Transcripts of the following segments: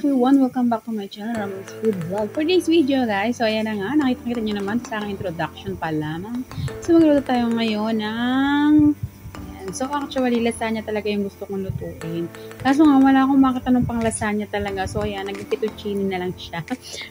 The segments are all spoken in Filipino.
everyone! Welcome back to my channel, Ramos Food Vlog. For today's video guys, so ayan na nga, nakita nyo naman sa aking introduction pa lamang. So magluluto tayo ngayon ng... Ayan. So actually, lasagna talaga yung gusto kong lutuin. Kaso nga, wala akong makita ng pang lasagna talaga. So ayan, nag-fettuccine na lang siya.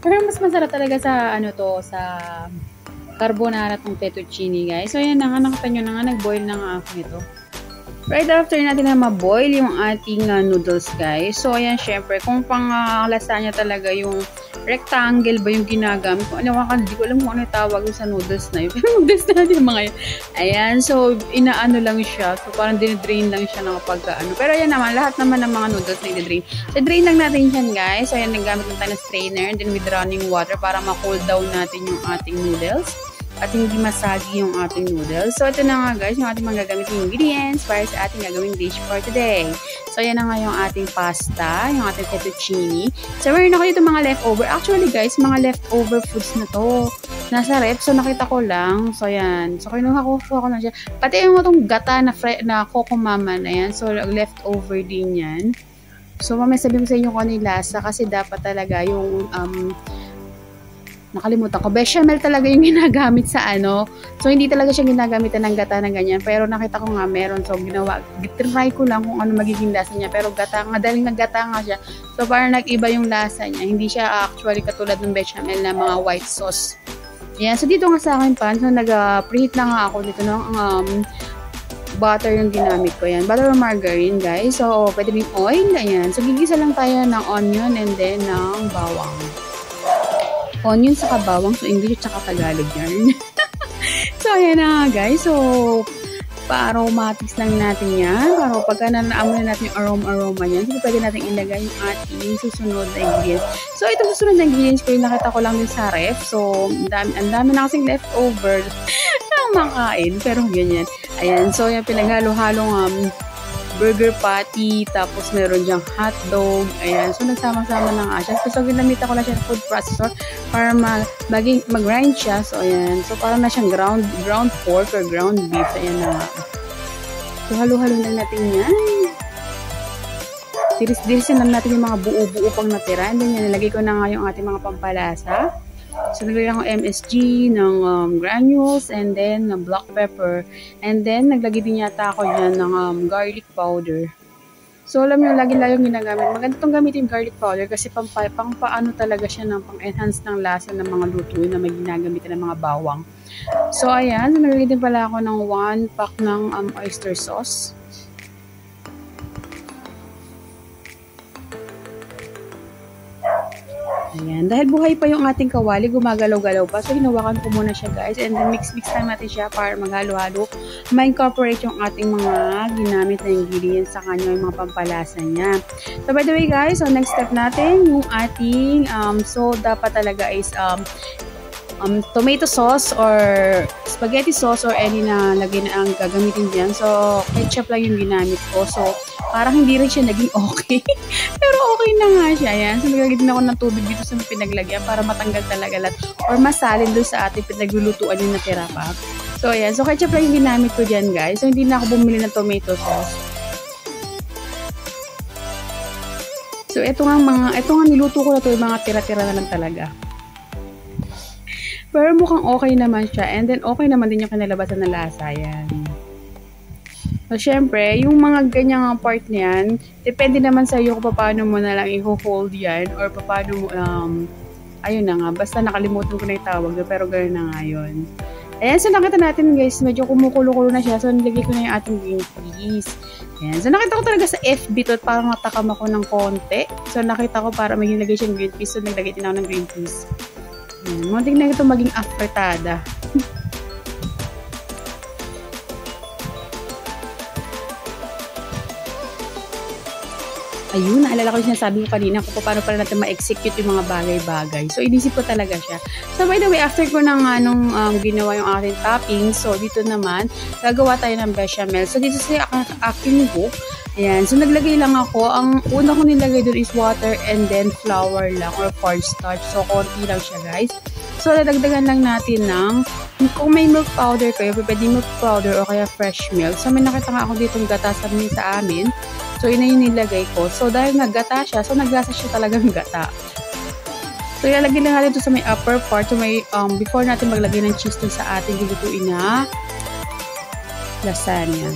Pero mas masarap talaga sa sa carbonara tong fettuccine guys. So ayan na nga, nakita nyo na nga, nag-boil na nga ako nito. Right after natin na ma-boil yung ating noodles guys. So ayan, syempre kung pang lasagna talaga yung rectangle ba yung ginagamit ko. Hindi ko alam kung ano tawag sa noodles na yun. Pero noodles na natin mga yun. Ayan, so inaano lang siya. So parang dinidrain lang siya ng pagkaano. Pero ayan naman, lahat naman ng mga noodles na i-drain. So drain lang natin yan guys. So ayan, naggamit lang tayo ng strainer and then with running water para ma-cool down natin yung ating noodles. At hindi masagi yung ating noodles. So, ito na nga guys, yung ating mga gagamitin ingredients para sa ating gagawing dish for today. So, yan na nga yung ating pasta, yung ating fettuccine. So, meron ako dito mga leftover. Actually guys, mga leftover foods na to. Nasa rep. So, nakita ko lang. So, yan. So, kinuha ko na siya. Pati yung itong gata na coco mama na yan. So, leftover din yan. So, mamaya sabihin ko sa inyo kung ano yung lasa. Kasi dapat talaga yung... nakalimutan ko. Bechamel talaga yung ginagamit sa ano. So, hindi talaga siya ginagamitan ng gata na ganyan. Pero nakita ko nga meron. So, try ko lang kung ano magiging lasa niya. Pero gata, madaling naggata nga siya. So, parang nag-iba yung lasa niya. Hindi siya actually katulad ng bechamel na mga white sauce. Yan. So, dito nga sa akin pan. So, nag-preheat na nga ako dito ng butter yung ginamit ko. Yan. Butter or margarine, guys. So, pwede din oil. Ayan. So, gigisa lang tayo ng onion and then ng bawang. Onion sa bawang, so English at Tagalog yan. So, ayan na guys. So, pa-aromatics lang natin yan. Para pagka naamoy na natin yung aroma yan, so pwede natin ilagay yung ating susunod na ingredients. So, itong susunod na ingredients ko yung nakita ko lang din sa ref. So, ang dami na kasing leftover ng makain. Pero ganyan. Ayan. So, yung pinaghalo-halong burger patty, tapos meron diyang hotdog, ayan, so nagsama-sama na nga siya. So ginamit ako na siya ng food processor para mag-grind siya, so ayan, so parang na siyang ground pork or ground beef, ayan na. So halo-halo na natin yan. Diris-dirisin lang natin yung mga buo-buo pang natira, and then yan, nilagay ko na nga yung ating mga pampalasa. So, naglagay ako MSG ng granules and then ng black pepper. And then, naglagay din yata ako dyan ng garlic powder. So, alam nyo, lagi-lagi yung ginagamit. Maganda itong gamitin yung garlic powder kasi paano talaga siya ng pang-enhance ng lasa ng mga lutuin na may ginagamitan ng mga bawang. So, ayan. So, naglagay din pala ako ng 1 pack ng oyster sauce. Ayan. Dahil buhay pa yung ating kawali, gumagalaw-galaw pa. So, hinawakan ko muna siya guys. And then, mix-mix lang natin siya para maghalo-halo. Ma-incorporate yung ating mga ginamit na ingredients sa kanya, yung mga pampalasa niya. So, by the way guys, so next step natin, yung ating, so, dapat talaga is, tomato sauce or spaghetti sauce or any na lagay na ang gagamitin dyan. So, ketchup lang yung ginamit ko. So, parang hindi rin siya naging okay. Pero okay na nga siya. Yan. So, nagagay din ako ng tubig dito sa pinaglagyan para matanggal talaga lahat or masalin doon sa ating pinaglulutuan yung natira pa. So, ayan. So, ketchup lang yung ginamit ko dyan, guys. So, hindi na ako bumili ng tomato sauce. So, ito nga niluto ko na to yung mga tira-tira na lang talaga. Pero mukhang okay naman siya. And then, okay naman din yung kinalabasan na lasa. Yan. So, syempre, yung mga ganyang part niyan, depende naman sa iyo kung paano mo na lang i-hold yan or paano mo, ayun na nga. Basta nakalimutan ko na yung tawag doon, pero gano'n na nga yun. Ayan, so nakita natin guys, medyo kumukulo-kulo na siya. So, nilagay ko na yung ating green peas. Ayan, so nakita ko talaga sa FB to, parang natakam ako ng konti. So, nakita ko para may nilagay siyang green peas. So, naglagay din ako ng green peas. Muntik na ito maging afritada. Ayun, naalala ko yung sinasabi ko kanina kung paano pala natin ma-execute yung mga bagay-bagay. So, inisip ko talaga siya. So, by the way, after ko nang ginawa yung aking toppings, so, dito naman, gagawa tayo ng bechamel. So, dito sa aking hook, ayan. So, naglagay lang ako. Ang una ko nilagay doon is water and then flour lang or cornstarch. So, konti lang siya, guys. So, dadagdagan lang natin ng, kung may milk powder kayo, pwede milk powder o kaya fresh milk. So, may nakita nga ako ditong gata sa amin. So, yun na yung nilagay ko. So, dahil naggata siya, so naglasa siya talagang gata. So, ilalagay lang natin ito sa may upper part. So, may, before natin maglagay ng cheese dun sa ating lulutuin na lasagna.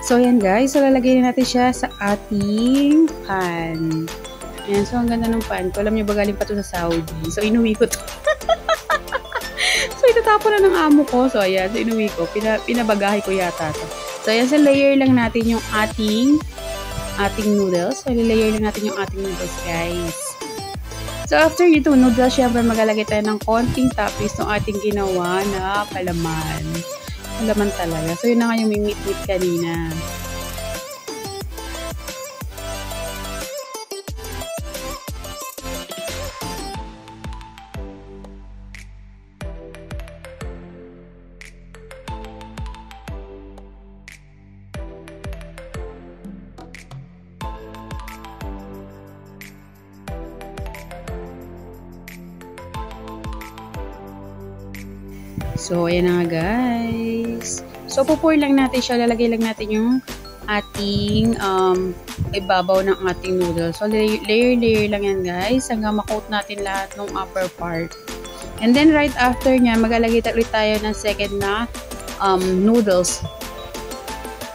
So, yan guys. So, lalagay na natin siya sa ating pan. Yan. So, ang ganda ng pan ko. Alam niyo ba, galing pa ito sa Saudi. So, inuwi ko to. So, itatapon na ng amo ko. So, ayan. So, inuwi ko. Pinabagahe ko yata to. So, ayan. So, layer lang natin yung ating noodles. So, layer lang natin yung ating noodles, guys. So, after ito, noodles, syempre maglalagay tayo ng konting toppings ng ating ginawa na palaman. Laman talaga. So, yun na nga yung may meat kanina. So, ayan na nga guys. So, pupour lang natin siya. Lalagay lang natin yung ating ibabaw ng ating noodles. So, layer lang yan guys. Hanggang makoat natin lahat ng upper part. And then, right after nya, maglalagay tayo ng second na noodles.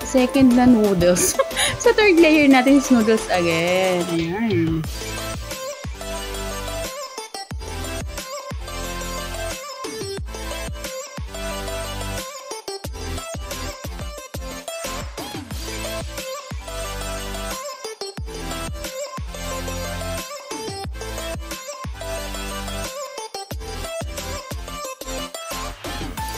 Second na noodles. So, third layer natin is noodles again. Ayan.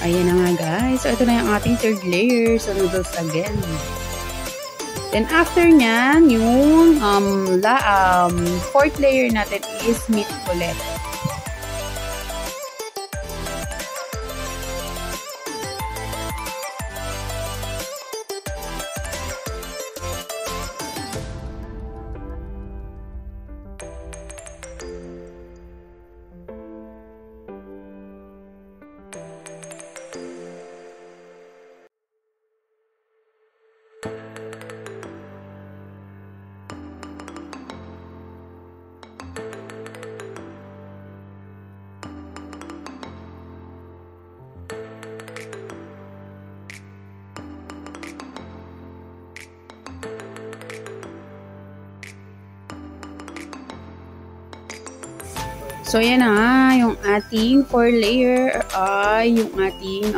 Ayan na nga guys. So, ito na yung ating third layer. So, noodles again. Then, after nyan, yung fourth layer natin is meat ulit. So, yan na nga, yung ating 4 layer ay yung ating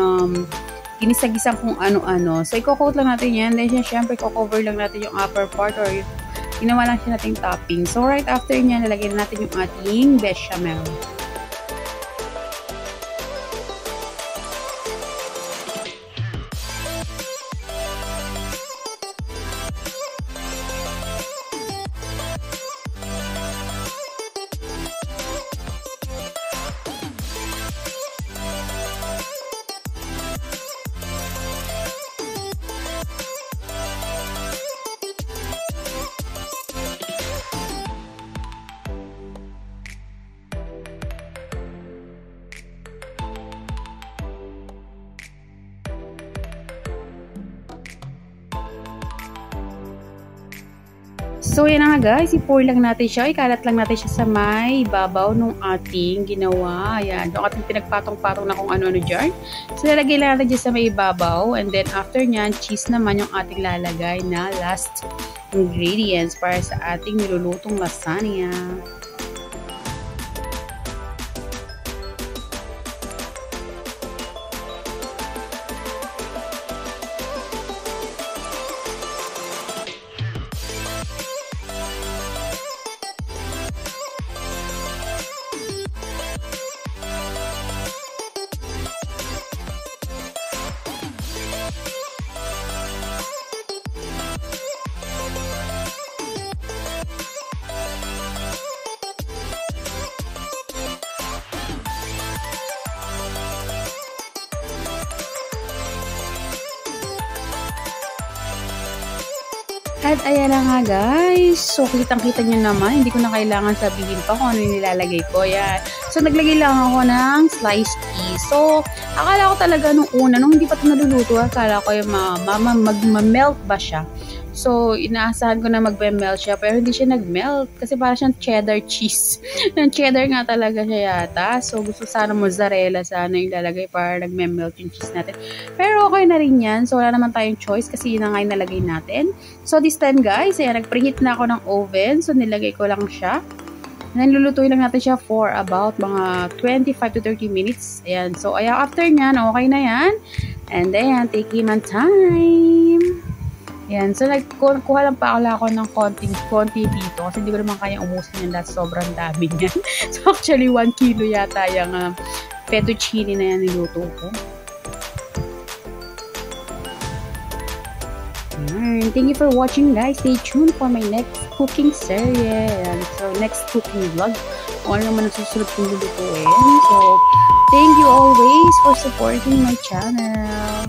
ginisag-gisang kung ano-ano. So, i-coat lang natin yan. Then, syempre, i-cover lang natin yung upper part or ginawa lang siya nating topping. So, right after niya, lalagyan natin yung ating bechamel. So, yan na nga guys. I-pour lang natin siya. Ikalat lang natin siya sa may babaw nung ating ginawa. Ayan. Yung ating pinagpatong-patong na kung ano-ano dyan. So, lalagay lang natin dyan sa may babaw. And then, after nyan, cheese naman yung ating lalagay na last ingredients para sa ating nilulutong lasagna. At ayan na nga guys. So kitang-kita nyo naman. Hindi ko na kailangan sabihin pa kung ano yung nilalagay ko. Yan. So naglagay lang ako ng sliced cheese. So akala ko talaga nung una, nung hindi pa ito naluluto, akala ko yung mag-melt ba siya. So, inaasahan ko na mag-melt siya, pero hindi siya nag-melt kasi para siyang cheddar cheese. Yung cheddar nga talaga siya yata. So, gusto sana mozzarella sana yung lalagay para nag-melt yung cheese natin. Pero okay na rin yan. So, wala naman tayong choice kasi yun na nga yung nalagay natin. So, this time guys, ayan, nag-preheat na ako ng oven. So, nilagay ko lang siya. And then, lulutuin lang natin siya for about mga 25 to 30 minutes. Ayan. So, ayan, after nyan, okay na yan. And then, take him on time. Yan. So, nagkuha lang pa ako ng konti dito kasi hindi ko naman kaya umusin yan dahil sobrang dami niyan. So, actually, 1 kilo yata yung fettuccine na yan niluto ko. Thank you for watching guys. Stay tuned for my next cooking series. So, next cooking vlog. Kung ano naman ang susunod kong lulutuin. So, thank you always for supporting my channel.